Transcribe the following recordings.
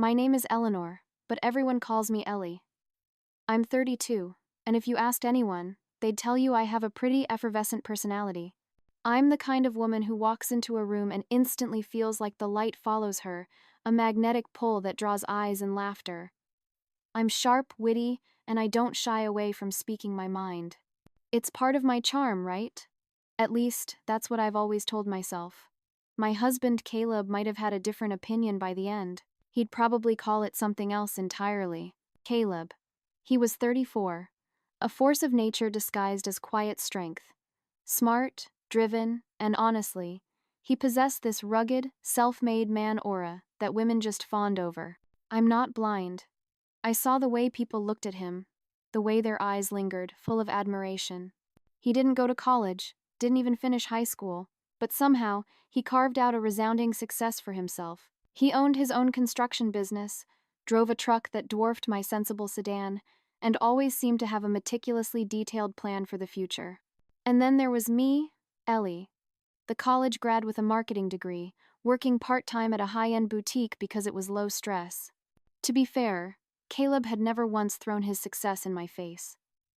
My name is Eleanor, but everyone calls me Ellie. I'm 32, and if you asked anyone, they'd tell you I have a pretty effervescent personality. I'm the kind of woman who walks into a room and instantly feels like the light follows her, a magnetic pull that draws eyes and laughter. I'm sharp, witty, and I don't shy away from speaking my mind. It's part of my charm, right? At least, that's what I've always told myself. My husband Caleb might have had a different opinion by the end. He'd probably call it something else entirely. Caleb. He was 34, a force of nature disguised as quiet strength. Smart, driven, and honestly, he possessed this rugged, self-made man aura that women just fawned over. I'm not blind. I saw the way people looked at him, the way their eyes lingered, full of admiration. He didn't go to college, didn't even finish high school, but somehow he carved out a resounding success for himself. He owned his own construction business, drove a truck that dwarfed my sensible sedan, and always seemed to have a meticulously detailed plan for the future. And then there was me, Ellie, the college grad with a marketing degree, working part-time at a high-end boutique because it was low stress. To be fair, Caleb had never once thrown his success in my face.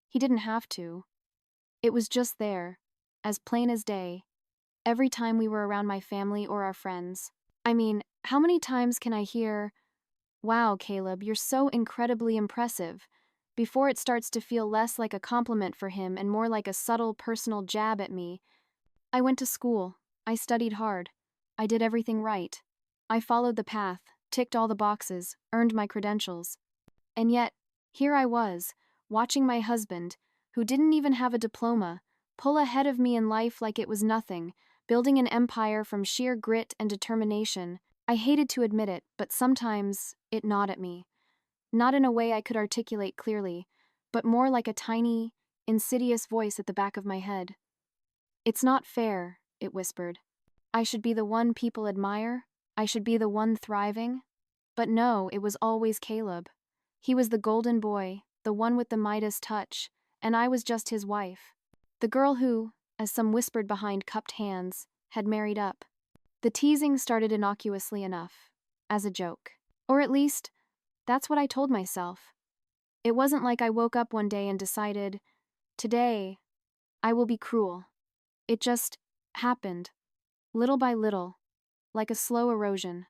He didn't have to. It was just there, as plain as day, every time we were around my family or our friends. I mean, how many times can I hear, "Wow, Caleb, you're so incredibly impressive," before it starts to feel less like a compliment for him and more like a subtle personal jab at me? I went to school. I studied hard. I did everything right. I followed the path, ticked all the boxes, earned my credentials. And yet, here I was, watching my husband, who didn't even have a diploma, pull ahead of me in life like it was nothing, building an empire from sheer grit and determination. I hated to admit it, but sometimes it gnawed at me. Not in a way I could articulate clearly, but more like a tiny, insidious voice at the back of my head. "It's not fair," it whispered. "I should be the one people admire. I should be the one thriving." But no, it was always Caleb. He was the golden boy, the one with the Midas touch, and I was just his wife. The girl who, as some whispered behind cupped hands, had married up. The teasing started innocuously enough, as a joke. Or at least, that's what I told myself. It wasn't like I woke up one day and decided, "Today, I will be cruel." It just happened, little by little, like a slow erosion.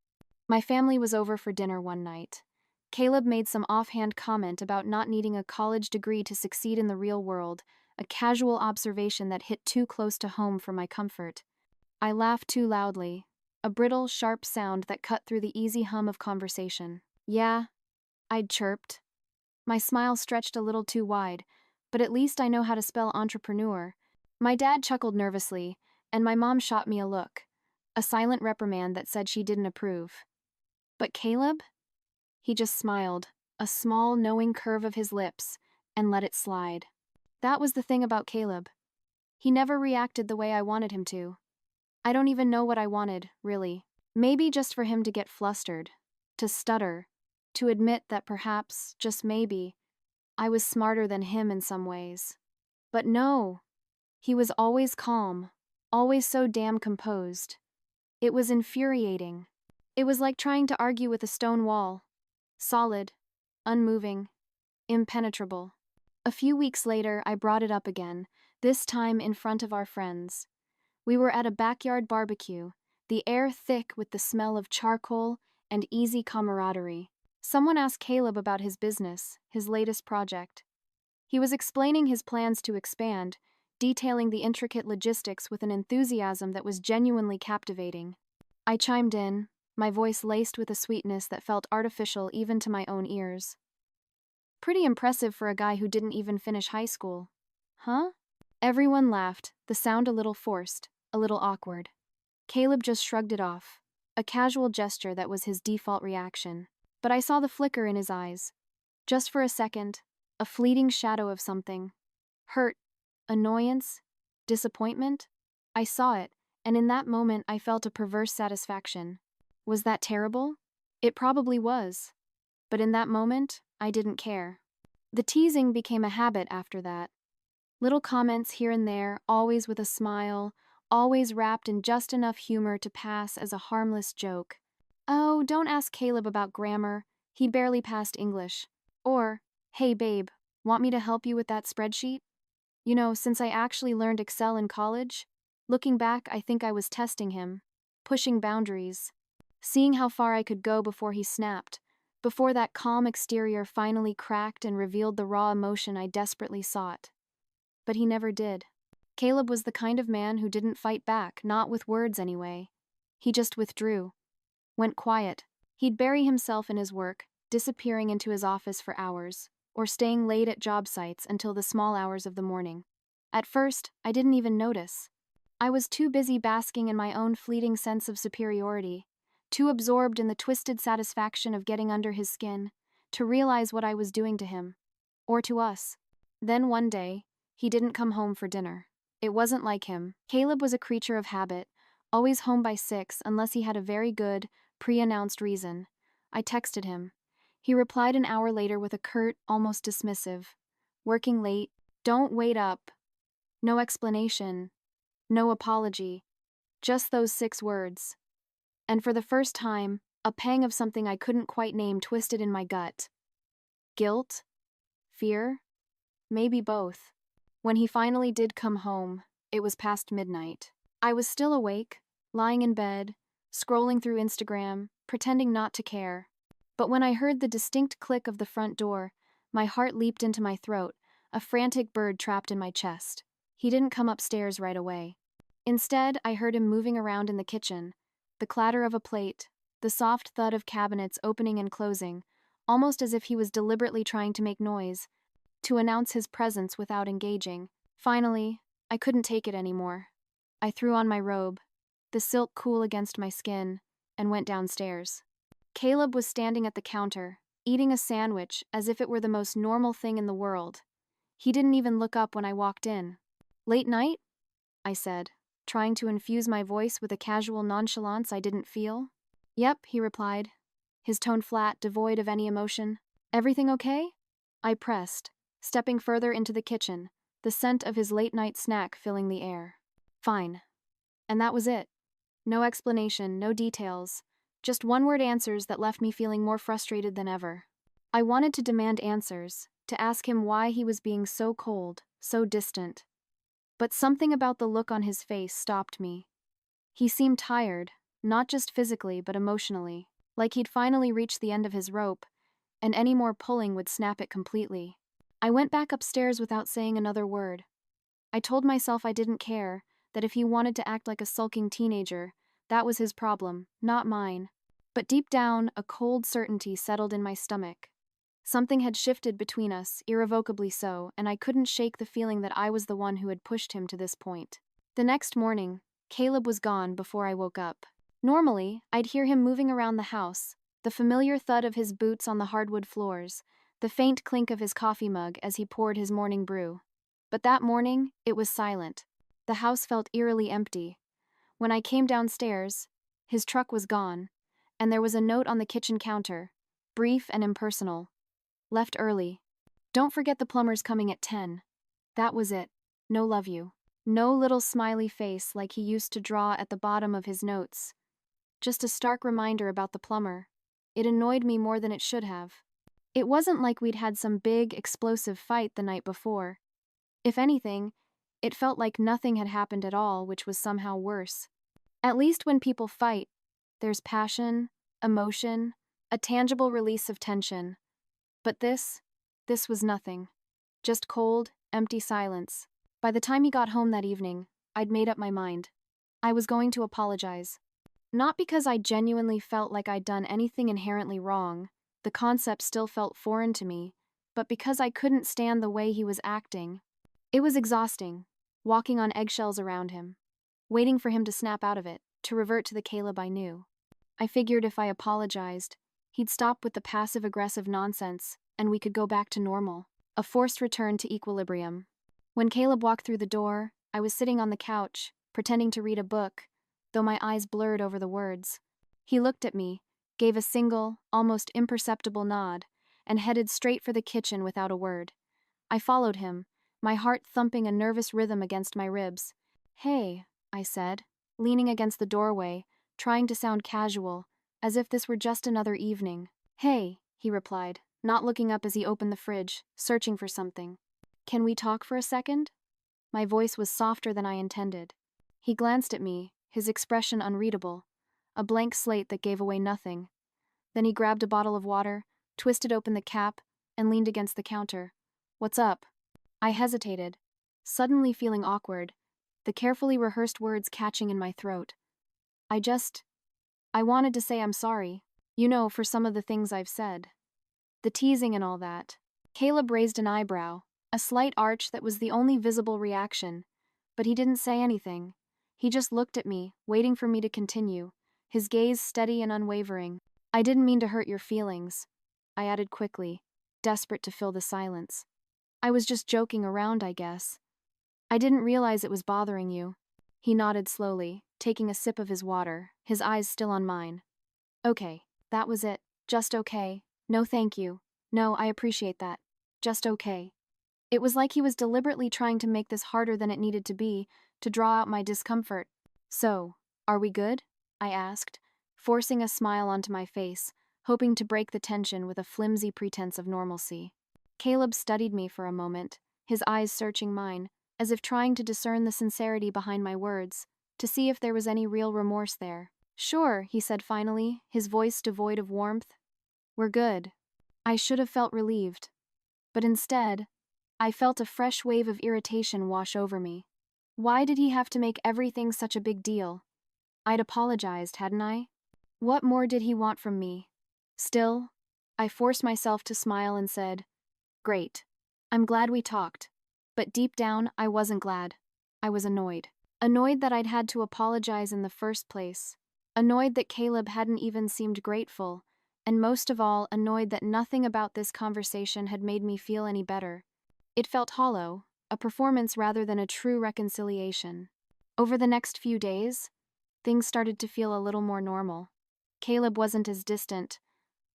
My family was over for dinner one night. Caleb made some offhand comment about not needing a college degree to succeed in the real world, a casual observation that hit too close to home for my comfort. I laughed too loudly, a brittle, sharp sound that cut through the easy hum of conversation. "Yeah," I'd chirped. My smile stretched a little too wide, but at least I know how to spell entrepreneur. My dad chuckled nervously, and my mom shot me a look, a silent reprimand that said she didn't approve. But Caleb? He just smiled, a small, knowing curve of his lips, and let it slide. That was the thing about Caleb. He never reacted the way I wanted him to. I don't even know what I wanted, really. Maybe just for him to get flustered, to stutter, to admit that perhaps, just maybe, I was smarter than him in some ways. But no, he was always calm, always so damn composed. It was infuriating. It was like trying to argue with a stone wall. Solid, unmoving, impenetrable. A few weeks later, I brought it up again, this time in front of our friends. We were at a backyard barbecue, the air thick with the smell of charcoal and easy camaraderie. Someone asked Caleb about his business, his latest project. He was explaining his plans to expand, detailing the intricate logistics with an enthusiasm that was genuinely captivating. I chimed in, my voice laced with a sweetness that felt artificial even to my own ears. "Pretty impressive for a guy who didn't even finish high school." "Huh?" Everyone laughed, the sound a little forced, a little awkward. Caleb just shrugged it off, a casual gesture that was his default reaction. But I saw the flicker in his eyes. Just for a second, a fleeting shadow of something. Hurt, annoyance, disappointment. I saw it, and in that moment I felt a perverse satisfaction. Was that terrible? It probably was. But in that moment, I didn't care. The teasing became a habit after that. Little comments here and there, always with a smile, always wrapped in just enough humor to pass as a harmless joke. Oh, don't ask Caleb about grammar. He barely passed English. Or, hey babe, want me to help you with that spreadsheet? You know, since I actually learned Excel in college, looking back, I think I was testing him, pushing boundaries, seeing how far I could go before he snapped, before that calm exterior finally cracked and revealed the raw emotion I desperately sought. But he never did. Caleb was the kind of man who didn't fight back, not with words anyway. He just withdrew, went quiet. He'd bury himself in his work, disappearing into his office for hours, or staying late at job sites until the small hours of the morning. At first, I didn't even notice. I was too busy basking in my own fleeting sense of superiority, too absorbed in the twisted satisfaction of getting under his skin, to realize what I was doing to him, or to us. Then one day, he didn't come home for dinner. It wasn't like him. Caleb was a creature of habit, always home by 6 unless he had a very good, pre-announced reason. I texted him. He replied an hour later with a curt, almost dismissive, "Working late, don't wait up." No explanation, no apology, just those 6 words. And for the first time, a pang of something I couldn't quite name twisted in my gut. Guilt? Fear? Maybe both. When he finally did come home, it was past midnight. I was still awake, lying in bed, scrolling through Instagram, pretending not to care. But when I heard the distinct click of the front door, my heart leaped into my throat, a frantic bird trapped in my chest. He didn't come upstairs right away. Instead, I heard him moving around in the kitchen, the clatter of a plate, the soft thud of cabinets opening and closing, almost as if he was deliberately trying to make noise, to announce his presence without engaging. Finally, I couldn't take it anymore. I threw on my robe, the silk cool against my skin, and went downstairs. Caleb was standing at the counter, eating a sandwich as if it were the most normal thing in the world. He didn't even look up when I walked in. "Late night?" I said, trying to infuse my voice with a casual nonchalance I didn't feel. "Yep," he replied, his tone flat, devoid of any emotion. "Everything okay?" I pressed, stepping further into the kitchen, the scent of his late-night snack filling the air. "Fine." And that was it. No explanation, no details, just one-word answers that left me feeling more frustrated than ever. I wanted to demand answers, to ask him why he was being so cold, so distant. But something about the look on his face stopped me. He seemed tired, not just physically but emotionally, like he'd finally reached the end of his rope, and any more pulling would snap it completely. I went back upstairs without saying another word. I told myself I didn't care, that if he wanted to act like a sulking teenager, that was his problem, not mine. But deep down, a cold certainty settled in my stomach. Something had shifted between us, irrevocably so, and I couldn't shake the feeling that I was the one who had pushed him to this point. The next morning, Caleb was gone before I woke up. Normally, I'd hear him moving around the house, the familiar thud of his boots on the hardwood floors, the faint clink of his coffee mug as he poured his morning brew. But that morning, it was silent. The house felt eerily empty. When I came downstairs, his truck was gone, and there was a note on the kitchen counter, brief and impersonal. "Left early. Don't forget the plumber's coming at 10. That was it. No love you. No little smiley face like he used to draw at the bottom of his notes. Just a stark reminder about the plumber. It annoyed me more than it should have. It wasn't like we'd had some big, explosive fight the night before. If anything, it felt like nothing had happened at all, which was somehow worse. At least when people fight, there's passion, emotion, a tangible release of tension. But this was nothing. Just cold, empty silence. By the time he got home that evening, I'd made up my mind. I was going to apologize. Not because I genuinely felt like I'd done anything inherently wrong, the concept still felt foreign to me, but because I couldn't stand the way he was acting. It was exhausting, walking on eggshells around him, waiting for him to snap out of it, to revert to the Caleb I knew. I figured if I apologized, he'd stop with the passive-aggressive nonsense, and we could go back to normal, a forced return to equilibrium. When Caleb walked through the door, I was sitting on the couch, pretending to read a book, though my eyes blurred over the words. He looked at me, gave a single, almost imperceptible nod, and headed straight for the kitchen without a word. I followed him, my heart thumping a nervous rhythm against my ribs. "Hey," I said, leaning against the doorway, trying to sound casual, as if this were just another evening. "Hey," he replied, not looking up as he opened the fridge, searching for something. "Can we talk for a second?" My voice was softer than I intended. He glanced at me, his expression unreadable, a blank slate that gave away nothing. Then he grabbed a bottle of water, twisted open the cap, and leaned against the counter. "What's up?" I hesitated, suddenly feeling awkward, the carefully rehearsed words catching in my throat. I wanted to say I'm sorry, for some of the things I've said. The teasing and all that. Caleb raised an eyebrow, a slight arch that was the only visible reaction, but he didn't say anything. He just looked at me, waiting for me to continue, his gaze steady and unwavering. "I didn't mean to hurt your feelings," I added quickly, desperate to fill the silence. "I was just joking around, I guess. I didn't realize it was bothering you." He nodded slowly, taking a sip of his water, his eyes still on mine. "Okay, that was it. Just okay. No thank you. No, I appreciate that. Just okay." It was like he was deliberately trying to make this harder than it needed to be, to draw out my discomfort. "So, are we good?" I asked, forcing a smile onto my face, hoping to break the tension with a flimsy pretense of normalcy. Caleb studied me for a moment, his eyes searching mine, as if trying to discern the sincerity behind my words, to see if there was any real remorse there. "Sure," he said finally, his voice devoid of warmth. "We're good." I should have felt relieved, but instead, I felt a fresh wave of irritation wash over me. Why did he have to make everything such a big deal? I'd apologized, hadn't I? What more did he want from me? Still, I forced myself to smile and said, "Great. I'm glad we talked." But deep down, I wasn't glad. I was annoyed. Annoyed that I'd had to apologize in the first place. Annoyed that Caleb hadn't even seemed grateful. And most of all, annoyed that nothing about this conversation had made me feel any better. It felt hollow, a performance rather than a true reconciliation. Over the next few days, things started to feel a little more normal. Caleb wasn't as distant,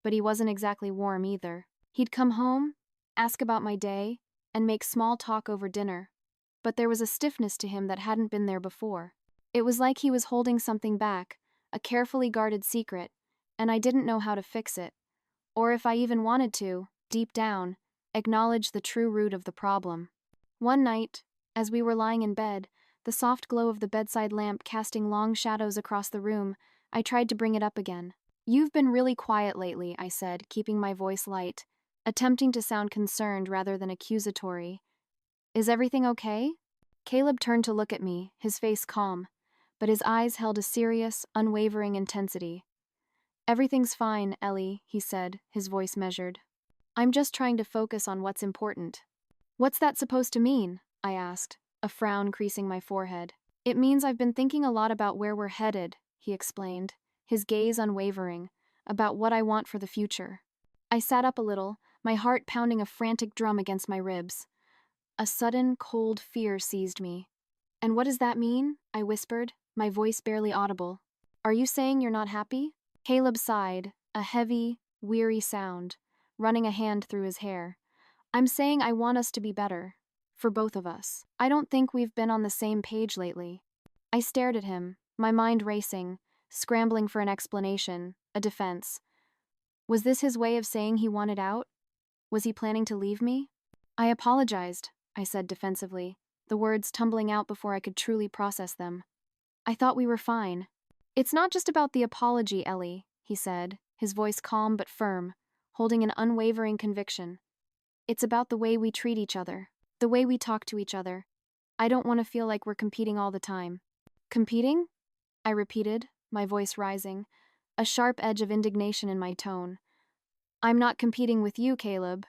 but he wasn't exactly warm either. He'd come home, ask about my day, and make small talk over dinner. But there was a stiffness to him that hadn't been there before. It was like he was holding something back, a carefully guarded secret, and I didn't know how to fix it. Or if I even wanted to, deep down, acknowledge the true root of the problem. One night, as we were lying in bed, the soft glow of the bedside lamp casting long shadows across the room, I tried to bring it up again. "You've been really quiet lately," I said, keeping my voice light, attempting to sound concerned rather than accusatory. "Is everything okay?" Caleb turned to look at me, his face calm, but his eyes held a serious, unwavering intensity. "Everything's fine, Ellie," he said, his voice measured. "I'm just trying to focus on what's important." "What's that supposed to mean?" I asked, a frown creasing my forehead. "It means I've been thinking a lot about where we're headed," he explained, his gaze unwavering, "about what I want for the future." I sat up a little, my heart pounding a frantic drum against my ribs. A sudden, cold fear seized me. "And what does that mean?" I whispered, my voice barely audible. "Are you saying you're not happy?" Caleb sighed, a heavy, weary sound, running a hand through his hair. "I'm saying I want us to be better. For both of us. I don't think we've been on the same page lately." I stared at him, my mind racing, scrambling for an explanation, a defense. Was this his way of saying he wanted out? Was he planning to leave me? "I apologized," I said defensively, the words tumbling out before I could truly process them. "I thought we were fine." "It's not just about the apology, Ellie," he said, his voice calm but firm, holding an unwavering conviction. "It's about the way we treat each other, the way we talk to each other. I don't want to feel like we're competing all the time." "Competing?" I repeated, my voice rising, a sharp edge of indignation in my tone. "I'm not competing with you, Caleb.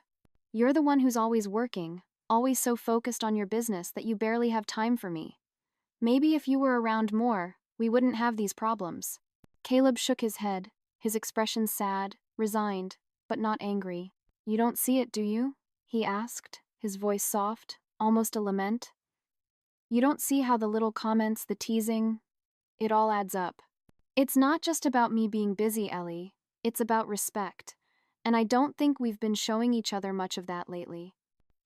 You're the one who's always working, always so focused on your business that you barely have time for me. Maybe if you were around more, we wouldn't have these problems." Caleb shook his head, his expression sad, resigned, but not angry. "You don't see it, do you?" he asked, his voice soft, almost a lament. "You don't see how the little comments, the teasing, it all adds up. It's not just about me being busy, Ellie. It's about respect. And I don't think we've been showing each other much of that lately."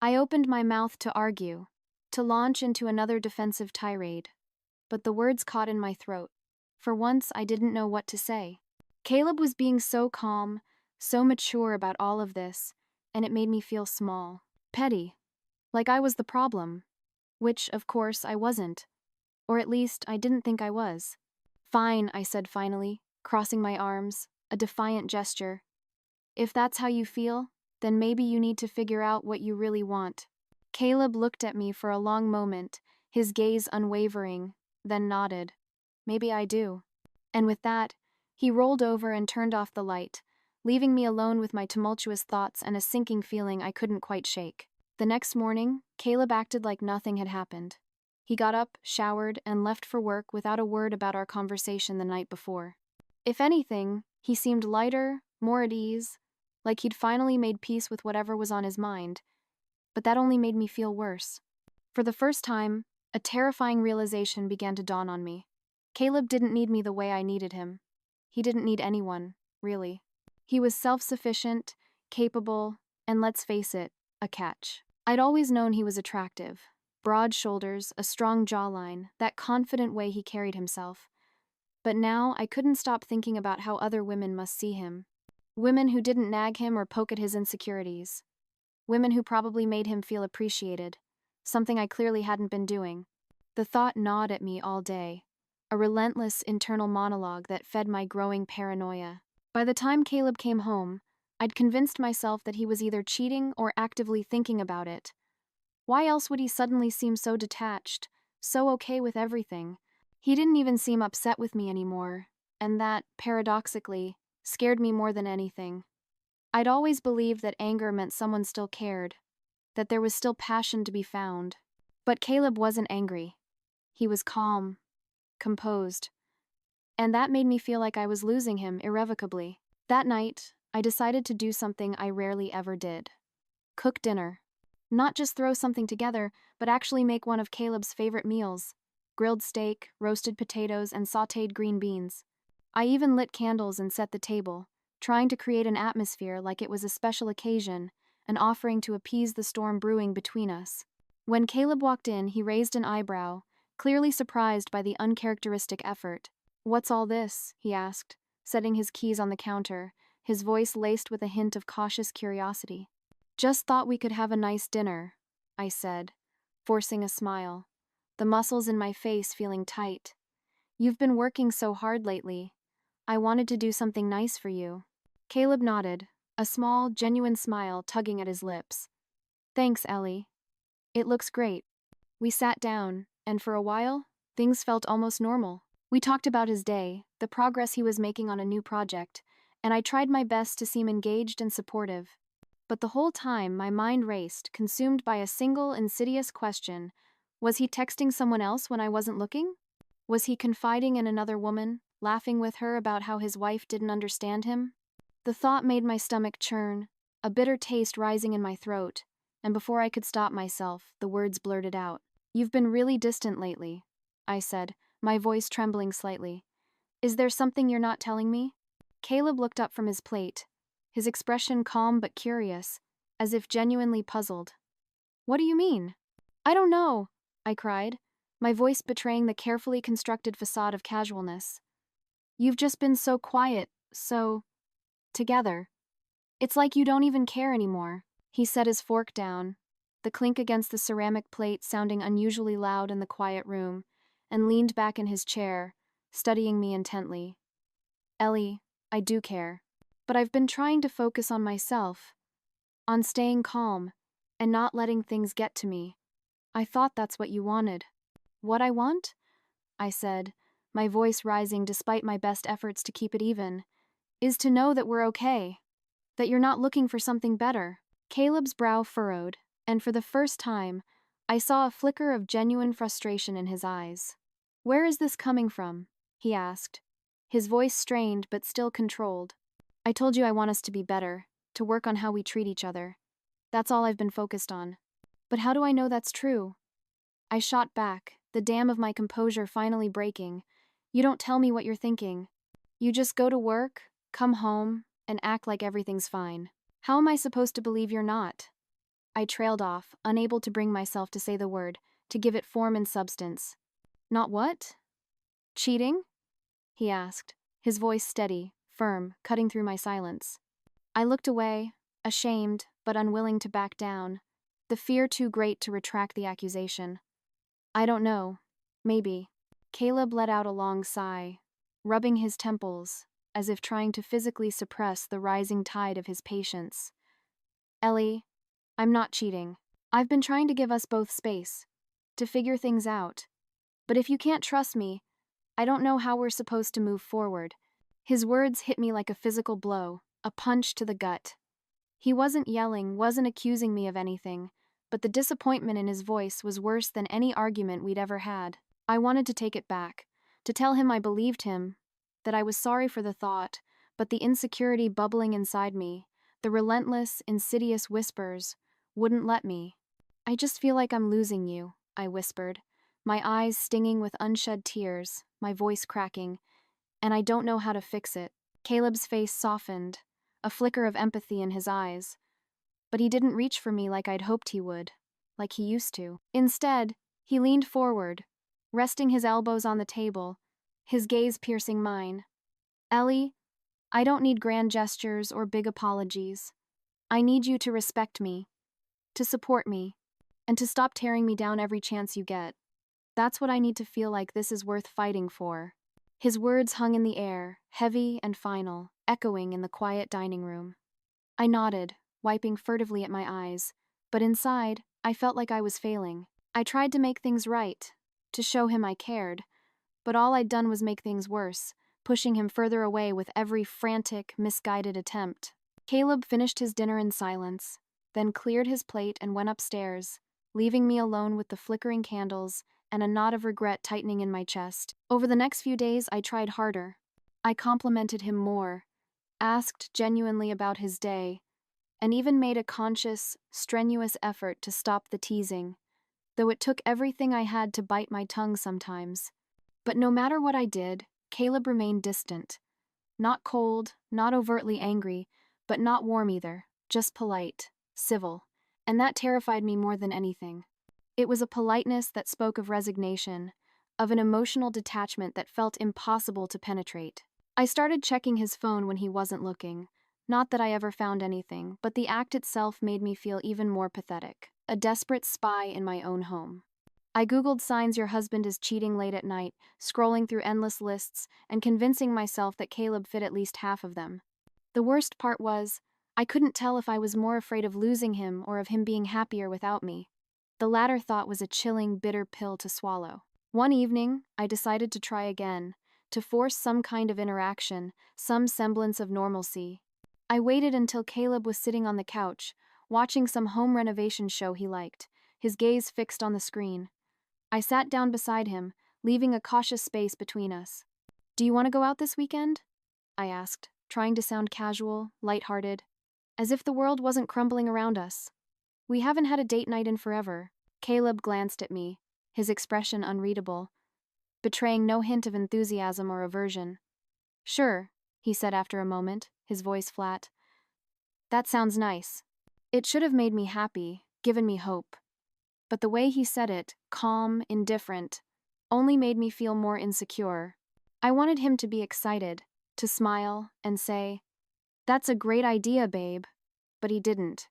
I opened my mouth to argue, to launch into another defensive tirade. But the words caught in my throat. For once, I didn't know what to say. Caleb was being so calm, so mature about all of this, and it made me feel small, petty, like I was the problem, which, of course, I wasn't. Or at least, I didn't think I was. Fine, I said finally, crossing my arms, a defiant gesture. If that's how you feel, then maybe you need to figure out what you really want. Caleb looked at me for a long moment, his gaze unwavering, then nodded. Maybe I do. And with that, he rolled over and turned off the light, leaving me alone with my tumultuous thoughts and a sinking feeling I couldn't quite shake. The next morning, Caleb acted like nothing had happened. He got up, showered, and left for work without a word about our conversation the night before. If anything, he seemed lighter, more at ease, like he'd finally made peace with whatever was on his mind, but that only made me feel worse. For the first time, a terrifying realization began to dawn on me. Caleb didn't need me the way I needed him. He didn't need anyone, really. He was self-sufficient, capable, and let's face it, a catch. I'd always known he was attractive. Broad shoulders, a strong jawline, that confident way he carried himself. But now I couldn't stop thinking about how other women must see him. Women who didn't nag him or poke at his insecurities. Women who probably made him feel appreciated, something I clearly hadn't been doing. The thought gnawed at me all day, a relentless internal monologue that fed my growing paranoia. By the time Caleb came home, I'd convinced myself that he was either cheating or actively thinking about it. Why else would he suddenly seem so detached, so okay with everything? He didn't even seem upset with me anymore, and that, paradoxically, scared me more than anything. I'd always believed that anger meant someone still cared, that there was still passion to be found. But Caleb wasn't angry. He was calm, composed, and that made me feel like I was losing him irrevocably. That night, I decided to do something I rarely ever did. Cook dinner. Not just throw something together, but actually make one of Caleb's favorite meals. Grilled steak, roasted potatoes, and sautéed green beans. I even lit candles and set the table, trying to create an atmosphere like it was a special occasion, an offering to appease the storm brewing between us. When Caleb walked in, he raised an eyebrow, clearly surprised by the uncharacteristic effort. "What's all this?" he asked, setting his keys on the counter, his voice laced with a hint of cautious curiosity. "Just thought we could have a nice dinner," I said, forcing a smile, the muscles in my face feeling tight. "You've been working so hard lately. I wanted to do something nice for you." Caleb nodded, a small, genuine smile tugging at his lips. "Thanks, Ellie. It looks great." We sat down, and for a while, things felt almost normal. We talked about his day, the progress he was making on a new project, and I tried my best to seem engaged and supportive. But the whole time, my mind raced, consumed by a single, insidious question. Was he texting someone else when I wasn't looking? Was he confiding in another woman, laughing with her about how his wife didn't understand him? The thought made my stomach churn, a bitter taste rising in my throat, and before I could stop myself, the words blurted out. "You've been really distant lately," I said, my voice trembling slightly. "Is there something you're not telling me?" Caleb looked up from his plate, his expression calm but curious, as if genuinely puzzled. "What do you mean?" "I don't know," I cried, my voice betraying the carefully constructed facade of casualness. "You've just been so quiet, so together. It's like you don't even care anymore." He set his fork down, the clink against the ceramic plate sounding unusually loud in the quiet room, and leaned back in his chair, studying me intently. "Ellie, I do care. But I've been trying to focus on myself, on staying calm, and not letting things get to me. I thought that's what you wanted." "What I want?" I said, my voice rising despite my best efforts to keep it even, "is to know that we're okay, that you're not looking for something better." Caleb's brow furrowed, and for the first time, I saw a flicker of genuine frustration in his eyes. "Where is this coming from?" he asked, his voice strained but still controlled. "I told you I want us to be better, to work on how we treat each other. That's all I've been focused on. But how do I know that's true?" I shot back, the dam of my composure finally breaking. "You don't tell me what you're thinking. You just go to work, come home, and act like everything's fine. How am I supposed to believe you're not?" I trailed off, unable to bring myself to say the word, to give it form and substance. "Not what?" "Cheating?" he asked, his voice steady, firm, cutting through my silence. I looked away, ashamed, but unwilling to back down, the fear too great to retract the accusation. I don't know. Maybe. Caleb let out a long sigh, rubbing his temples, as if trying to physically suppress the rising tide of his patience. Ellie, I'm not cheating. I've been trying to give us both space, to figure things out. But if you can't trust me, I don't know how we're supposed to move forward. His words hit me like a physical blow, a punch to the gut. He wasn't yelling, wasn't accusing me of anything, but the disappointment in his voice was worse than any argument we'd ever had. I wanted to take it back, to tell him I believed him, that I was sorry for the thought, but the insecurity bubbling inside me, the relentless, insidious whispers, wouldn't let me. I just feel like I'm losing you, I whispered, my eyes stinging with unshed tears, my voice cracking, and I don't know how to fix it. Caleb's face softened, a flicker of empathy in his eyes. But he didn't reach for me like I'd hoped he would, like he used to. Instead, he leaned forward, resting his elbows on the table, his gaze piercing mine. Ellie, I don't need grand gestures or big apologies. I need you to respect me, to support me, and to stop tearing me down every chance you get. That's what I need to feel like this is worth fighting for. His words hung in the air, heavy and final, echoing in the quiet dining room. I nodded, wiping furtively at my eyes, but inside, I felt like I was failing. I tried to make things right, to show him I cared, but all I'd done was make things worse, pushing him further away with every frantic, misguided attempt. Caleb finished his dinner in silence, then cleared his plate and went upstairs, leaving me alone with the flickering candles and a knot of regret tightening in my chest. Over the next few days, I tried harder. I complimented him more, asked genuinely about his day, and even made a conscious, strenuous effort to stop the teasing, though it took everything I had to bite my tongue sometimes. But no matter what I did, Caleb remained distant. Not cold, not overtly angry, but not warm either, just polite, civil, and that terrified me more than anything. It was a politeness that spoke of resignation, of an emotional detachment that felt impossible to penetrate. I started checking his phone when he wasn't looking. Not that I ever found anything, but the act itself made me feel even more pathetic. A desperate spy in my own home. I Googled signs your husband is cheating late at night, scrolling through endless lists, and convincing myself that Caleb fit at least half of them. The worst part was, I couldn't tell if I was more afraid of losing him or of him being happier without me. The latter thought was a chilling, bitter pill to swallow. One evening, I decided to try again, to force some kind of interaction, some semblance of normalcy. I waited until Caleb was sitting on the couch, watching some home renovation show he liked, his gaze fixed on the screen. I sat down beside him, leaving a cautious space between us. "Do you want to go out this weekend?" I asked, trying to sound casual, lighthearted, as if the world wasn't crumbling around us. "We haven't had a date night in forever." Caleb glanced at me, his expression unreadable, betraying no hint of enthusiasm or aversion. "Sure," he said after a moment, his voice flat. "That sounds nice." It should have made me happy, given me hope. But the way he said it, calm, indifferent, only made me feel more insecure. I wanted him to be excited, to smile, and say, "That's a great idea, babe." But he didn't.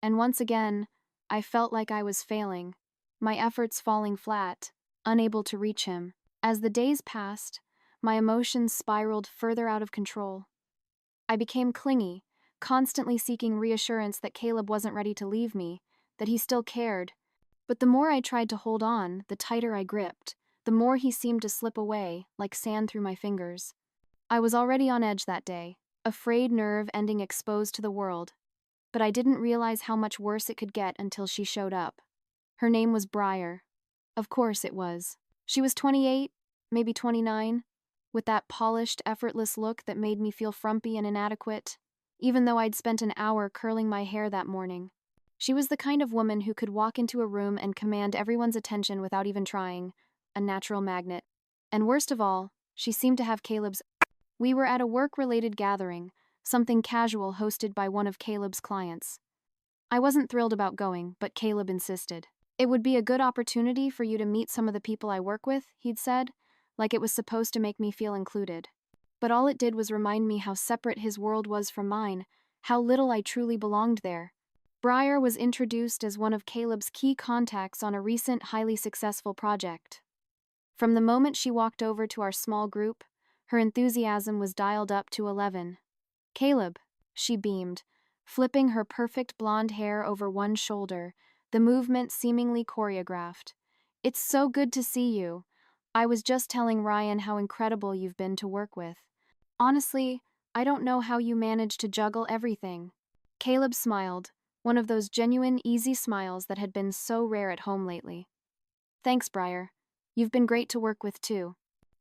And once again, I felt like I was failing, my efforts falling flat, unable to reach him. As the days passed, my emotions spiraled further out of control. I became clingy, constantly seeking reassurance that Caleb wasn't ready to leave me, that he still cared. But the more I tried to hold on, the tighter I gripped, the more he seemed to slip away, like sand through my fingers. I was already on edge that day, a frayed nerve ending exposed to the world. But I didn't realize how much worse it could get until she showed up. Her name was Briar. Of course it was. She was 28, maybe 29, with that polished, effortless look that made me feel frumpy and inadequate, even though I'd spent an hour curling my hair that morning. She was the kind of woman who could walk into a room and command everyone's attention without even trying, a natural magnet. And worst of all, she seemed to have Caleb's. We were at a work-related gathering, something casual hosted by one of Caleb's clients. I wasn't thrilled about going, but Caleb insisted. "It would be a good opportunity for you to meet some of the people I work with," he'd said, like it was supposed to make me feel included. but all it did was remind me how separate his world was from mine, how little I truly belonged there. Briar was introduced as one of Caleb's key contacts on a recent highly successful project. From the moment she walked over to our small group, her enthusiasm was dialed up to 11. "Caleb," she beamed, flipping her perfect blonde hair over one shoulder, the movement seemingly choreographed. "It's so good to see you. I was just telling Ryan how incredible you've been to work with. Honestly, I don't know how you manage to juggle everything." Caleb smiled, one of those genuine, easy smiles that had been so rare at home lately. "Thanks, Briar. You've been great to work with, too."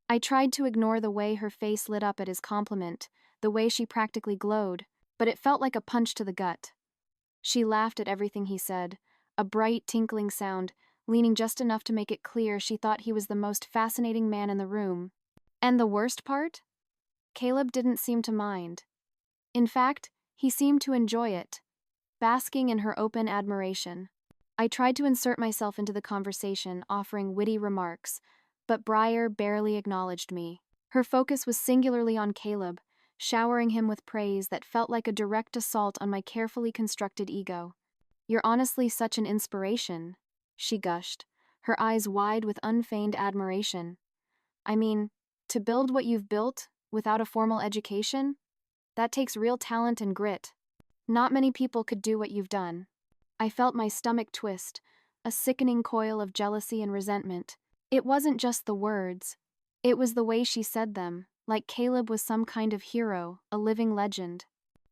I tried to ignore the way her face lit up at his compliment, the way she practically glowed, but it felt like a punch to the gut. She laughed at everything he said, a bright, tinkling sound, leaning just enough to make it clear she thought he was the most fascinating man in the room. And the worst part? Caleb didn't seem to mind. In fact, he seemed to enjoy it, basking in her open admiration. I tried to insert myself into the conversation, offering witty remarks, but Briar barely acknowledged me. Her focus was singularly on Caleb, showering him with praise that felt like a direct assault on my carefully constructed ego. "You're honestly such an inspiration," she gushed, her eyes wide with unfeigned admiration. "I mean, to build what you've built, without a formal education, that takes real talent and grit. Not many people could do what you've done." I felt my stomach twist, a sickening coil of jealousy and resentment. It wasn't just the words. It was the way she said them, like Caleb was some kind of hero, a living legend.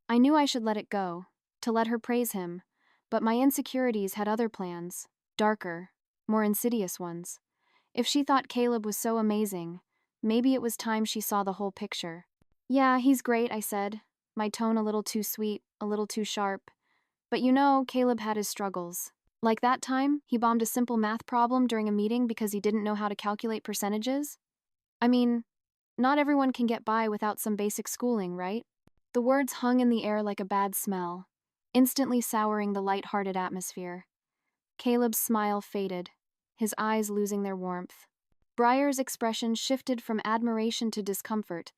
I knew I should let it go, to let her praise him, but my insecurities had other plans, darker, more insidious ones. If she thought Caleb was so amazing, maybe it was time she saw the whole picture. "Yeah, he's great," I said, my tone a little too sweet, a little too sharp. But you know, Caleb had his struggles. Like that time, he bombed a simple math problem during a meeting because he didn't know how to calculate percentages? I mean, not everyone can get by without some basic schooling, right? The words hung in the air like a bad smell, instantly souring the light-hearted atmosphere. Caleb's smile faded, his eyes losing their warmth. Briar's expression shifted from admiration to discomfort,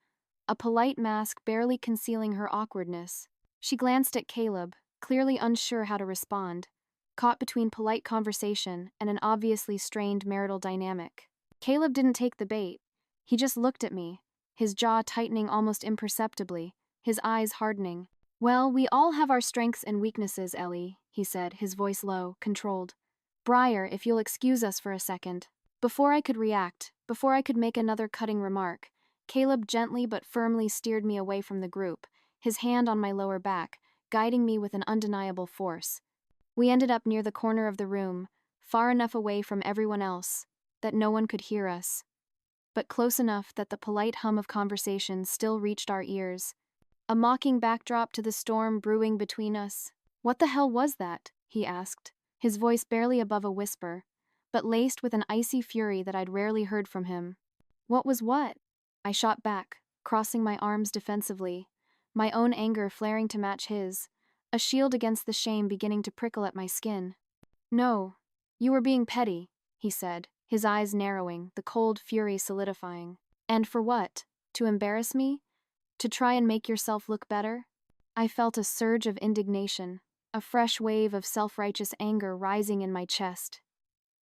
a polite mask barely concealing her awkwardness. She glanced at Caleb, clearly unsure how to respond, caught between polite conversation and an obviously strained marital dynamic. Caleb didn't take the bait. He just looked at me, his jaw tightening almost imperceptibly, his eyes hardening. "Well, we all have our strengths and weaknesses, Ellie," he said, his voice low, controlled. "Briar, if you'll excuse us for a second." Before I could react, before I could make another cutting remark, Caleb gently but firmly steered me away from the group, his hand on my lower back, guiding me with an undeniable force. We ended up near the corner of the room, far enough away from everyone else that no one could hear us, but close enough that the polite hum of conversation still reached our ears. A mocking backdrop to the storm brewing between us. "What the hell was that?" he asked, his voice barely above a whisper, but laced with an icy fury that I'd rarely heard from him. "What was what?" I shot back, crossing my arms defensively, my own anger flaring to match his, a shield against the shame beginning to prickle at my skin. "No, you were being petty," he said, his eyes narrowing, the cold fury solidifying. "And for what? To embarrass me? To try and make yourself look better?" I felt a surge of indignation, a fresh wave of self-righteous anger rising in my chest.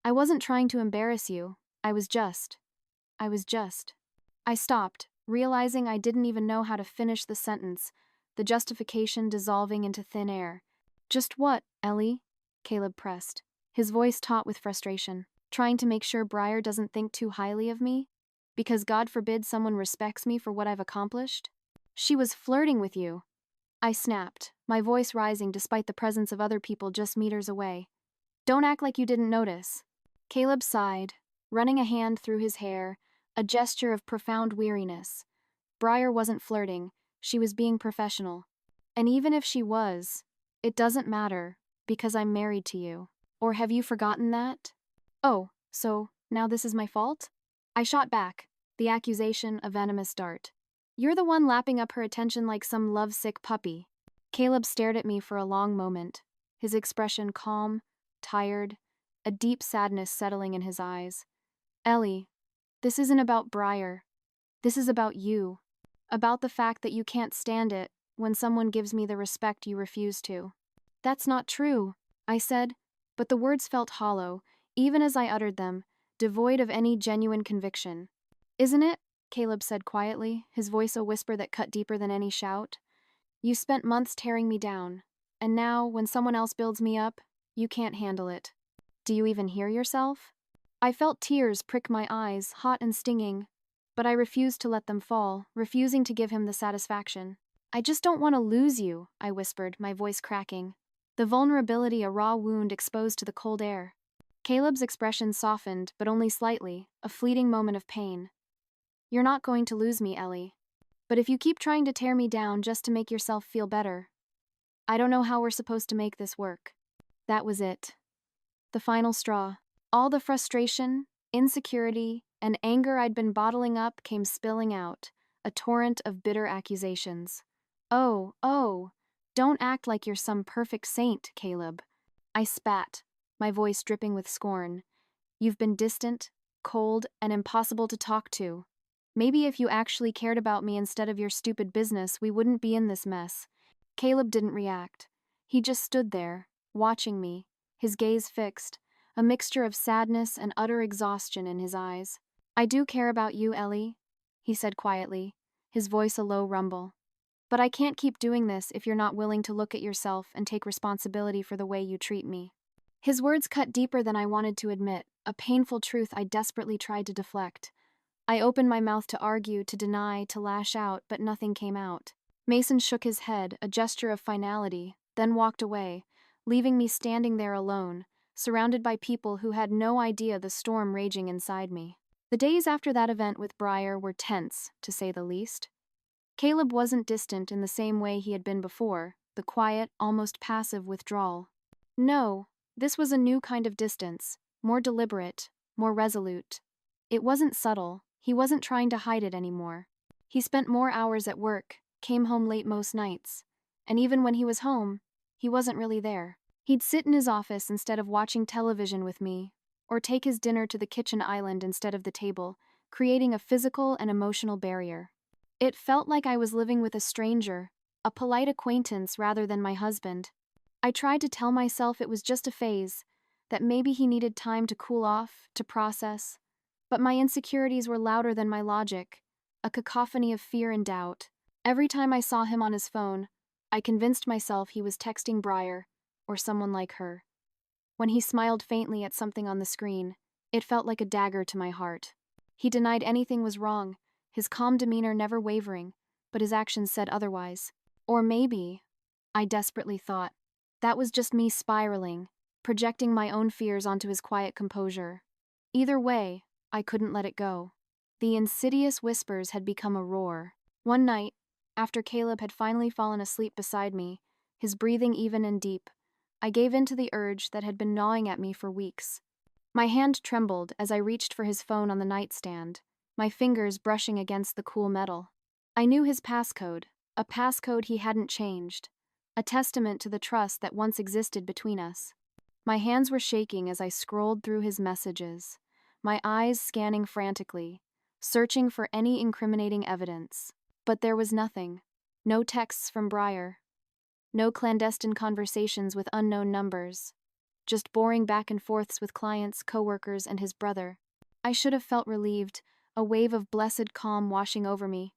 "I wasn't trying to embarrass you. I was just. I stopped, realizing I didn't even know how to finish the sentence, the justification dissolving into thin air. "Just what, Ellie?" Caleb pressed, his voice taut with frustration. "Trying to make sure Briar doesn't think too highly of me? Because God forbid someone respects me for what I've accomplished? She was flirting with you." I snapped, my voice rising despite the presence of other people just meters away. "Don't act like you didn't notice." Caleb sighed, running a hand through his hair, a gesture of profound weariness. Briar wasn't flirting, she was being professional. And even if she was, it doesn't matter, because I'm married to you. Or have you forgotten that? "Oh, so now this is my fault?" I shot back, the accusation a venomous dart. "You're the one lapping up her attention like some lovesick puppy." Caleb stared at me for a long moment, his expression calm, tired, a deep sadness settling in his eyes. "Ellie, this isn't about Briar. This is about you." About the fact that you can't stand it when someone gives me the respect you refuse to. That's not true, I said, but the words felt hollow, even as I uttered them, devoid of any genuine conviction. Isn't it? Caleb said quietly, his voice a whisper that cut deeper than any shout. You spent months tearing me down, and now, when someone else builds me up, you can't handle it. Do you even hear yourself? I felt tears prick my eyes, hot and stinging, but I refused to let them fall, refusing to give him the satisfaction. I just don't want to lose you, I whispered, my voice cracking. The vulnerability a raw wound exposed to the cold air. Caleb's expression softened, but only slightly, a fleeting moment of pain. You're not going to lose me, Ellie. But if you keep trying to tear me down just to make yourself feel better, I don't know how we're supposed to make this work. That was it. The final straw. All the frustration, insecurity, and anger I'd been bottling up came spilling out, a torrent of bitter accusations. Oh, don't act like you're some perfect saint, Caleb. I spat, my voice dripping with scorn. You've been distant, cold, and impossible to talk to. Maybe if you actually cared about me instead of your stupid business, we wouldn't be in this mess. Caleb didn't react. He just stood there, watching me, his gaze fixed, a mixture of sadness and utter exhaustion in his eyes. I do care about you, Ellie, he said quietly, his voice a low rumble. But I can't keep doing this if you're not willing to look at yourself and take responsibility for the way you treat me. His words cut deeper than I wanted to admit, a painful truth I desperately tried to deflect. I opened my mouth to argue, to deny, to lash out, but nothing came out. Mason shook his head, a gesture of finality, then walked away, leaving me standing there alone, surrounded by people who had no idea the storm raging inside me. The days after that event with Briar were tense, to say the least. Caleb wasn't distant in the same way he had been before, the quiet, almost passive withdrawal. No, this was a new kind of distance, more deliberate, more resolute. It wasn't subtle, he wasn't trying to hide it anymore. He spent more hours at work, came home late most nights, and even when he was home, he wasn't really there. He'd sit in his office instead of watching television with me, or take his dinner to the kitchen island instead of the table, creating a physical and emotional barrier. It felt like I was living with a stranger, a polite acquaintance rather than my husband. I tried to tell myself it was just a phase, that maybe he needed time to cool off, to process, but my insecurities were louder than my logic, a cacophony of fear and doubt. Every time I saw him on his phone, I convinced myself he was texting Briar, or someone like her. When he smiled faintly at something on the screen, it felt like a dagger to my heart. He denied anything was wrong, his calm demeanor never wavering, but his actions said otherwise. Or maybe, I desperately thought, that was just me spiraling, projecting my own fears onto his quiet composure. Either way, I couldn't let it go. The insidious whispers had become a roar. One night, after Caleb had finally fallen asleep beside me, his breathing even and deep, I gave in to the urge that had been gnawing at me for weeks. My hand trembled as I reached for his phone on the nightstand, my fingers brushing against the cool metal. I knew his passcode, a passcode he hadn't changed, a testament to the trust that once existed between us. My hands were shaking as I scrolled through his messages, my eyes scanning frantically, searching for any incriminating evidence. But there was nothing. No texts from Briar. No clandestine conversations with unknown numbers. Just boring back and forths with clients, coworkers, and his brother. I should have felt relieved, a wave of blessed calm washing over me.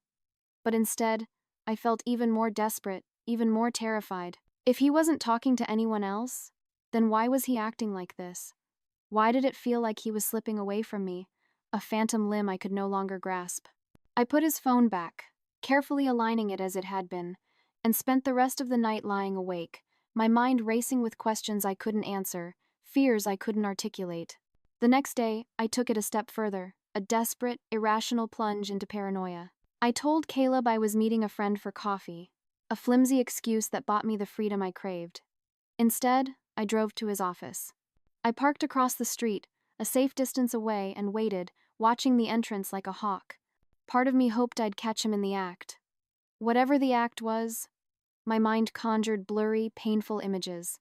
But instead, I felt even more desperate, even more terrified. If he wasn't talking to anyone else, then why was he acting like this? Why did it feel like he was slipping away from me, a phantom limb I could no longer grasp? I put his phone back, carefully aligning it as it had been, and spent the rest of the night lying awake, my mind racing with questions I couldn't answer, fears I couldn't articulate. The next day, I took it a step further, a desperate, irrational plunge into paranoia. I told Caleb I was meeting a friend for coffee, a flimsy excuse that bought me the freedom I craved. Instead, I drove to his office. I parked across the street, a safe distance away, and waited, watching the entrance like a hawk. Part of me hoped I'd catch him in the act. Whatever the act was, my mind conjured blurry, painful images.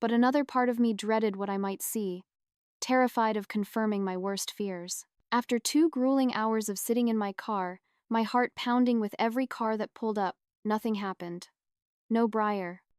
But another part of me dreaded what I might see, terrified of confirming my worst fears. After 2 grueling hours of sitting in my car, my heart pounding with every car that pulled up. Nothing happened. No Briar.